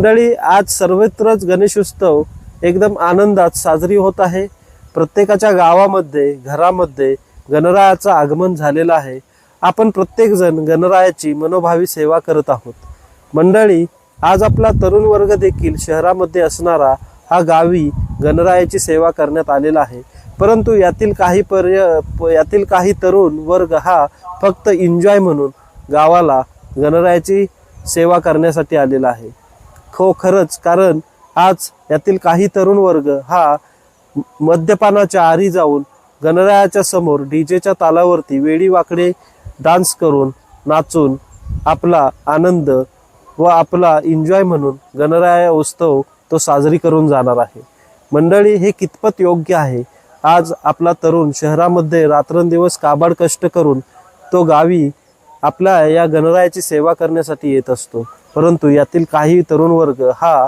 मंडळी, आज सर्वत्रच गणेशोत्सव एकदम आनंदात साजरी होत आहे। प्रत्येकाच्या गावामध्ये घरामध्ये गणरायाचं आगमन झालेलं आहे। आपण प्रत्येक जण गणरायाची मनोभावी सेवा करत आहोत। मंडळी, आज आपला तरुण वर्ग देखील शहरामध्ये असणारा हा गावी गणरायाची सेवा करण्यात आलेला आहे। परंतु यातील काही तरुण वर्ग हा फक्त एन्जॉय म्हणून गावाला गणरायाची सेवा करण्यासाठी आलेला आहे। खरंच, कारण आज यातील काही तरुण वर्ग हा मद्यपानाच्या आहारी जाऊन गणरायाच्या समोर डीजेच्या तालावरती वेडी वाकडे डान्स करून नाचून आपला आनंद व आपला एन्जॉय म्हणून गणराया उत्सव तो साजरी करून जाणार आहे। मंडळी, हे कितपत योग्य आहे? आज आपला तरुण शहरामध्ये रात्रंदिवस काबाड कष्ट करून तो गावी आपल्या या गणरायाची सेवा करण्यासाठी येत असतो। परंतु यातील काही तरुण वर्ग हा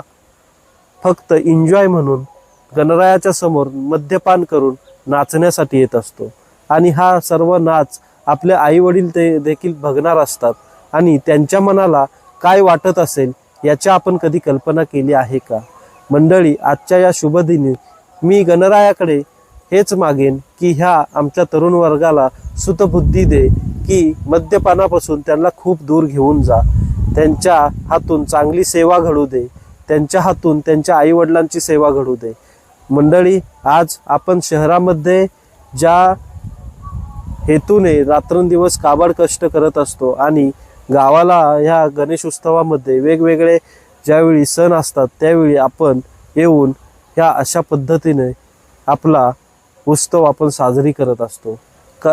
फक्त एन्जॉय म्हणून गणरायाच्या समोर मद्यपान करून नाचण्यासाठी येत असतो। आणि हा सर्व नाच आपले आई वडील ते देखील बघणार असतात आणि त्यांच्या मनाला काय वाटत असेल याची आपण कधी कल्पना केली आहे का? मंडळी, आजच्या या शुभदिनी मी गणरायाकडे हेच मागेन की ह्या आमच्या तरुण वर्गाला सुतबुद्धी दे की मद्यपानापासून त्यांना खूप दूर घेऊन जा, त्यांच्या हातून चांगली सेवा घडू दे, त्यांच्या हातून त्यांच्या आई वडिलांची सेवा घडू दे। मंडळी, आज आपण शहरामध्ये ज्या हेतूने रात्रंदिवस काबाड कष्ट करत असतो आणि गावाला ह्या गणेश उत्सवामध्ये वेगवेगळे ज्यावेळी सण असतात त्यावेळी आपण येऊन ह्या अशा पद्धतीने आपला उत्सव आपण साजरी करत असतो।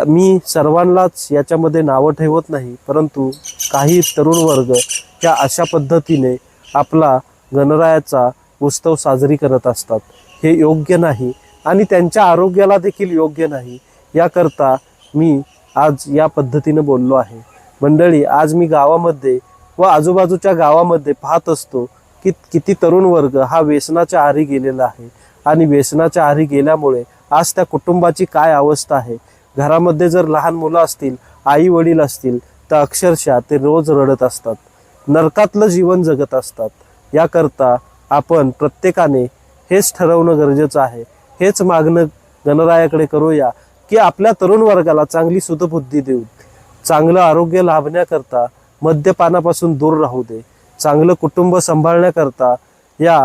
मी सर्वांनाच याच्यामध्ये नावं ठेवत नाही, परंतु काही तरुण वर्ग ह्या अशा पद्धतीने आपला गणरायाचा उत्सव साजरी करत असतात। हे योग्य नाही आणि त्यांच्या आरोग्याला देखील योग्य नाही। याकरता मी आज या पद्धतीने बोललो आहे। मंडळी, आज मी गावामध्ये व आजूबाजूच्या गावामध्ये पाहत असतो की किती तरुण वर्ग हा व्यसनाच्या आहारी गेलेला आहे आणि व्यसनाच्या आहारी गेल्यामुळे आज त्या कुटुंबाची काय अवस्था आहे। घरामध्ये जर लहान मुलं असतील, आई वडील असतील, तर अक्षरशः ते रोज रडत असतात, नरकातलं जीवन जगत असतात। याकरता आपण प्रत्येकाने हेच ठरवणं गरजेचं आहे, हेच मागणं गणरायाकडे करूया की आपल्या तरुण वर्गाला चांगली सुतबुद्धी देऊ, चांगलं आरोग्य लाभण्याकरता मद्यपानापासून दूर राहू दे, चांगलं कुटुंब सांभाळण्याकरता या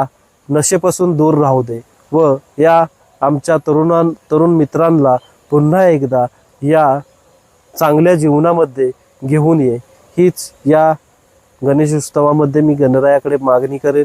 नशेपासून दूर राहू दे व या आमच्या तरुण मित्रांना पुन्हा एकदा या चांगल्या जीवनामध्ये घेऊन ये, हीच या गणेश उत्सवामध्ये मी गणरायाकडे मागणी करेन।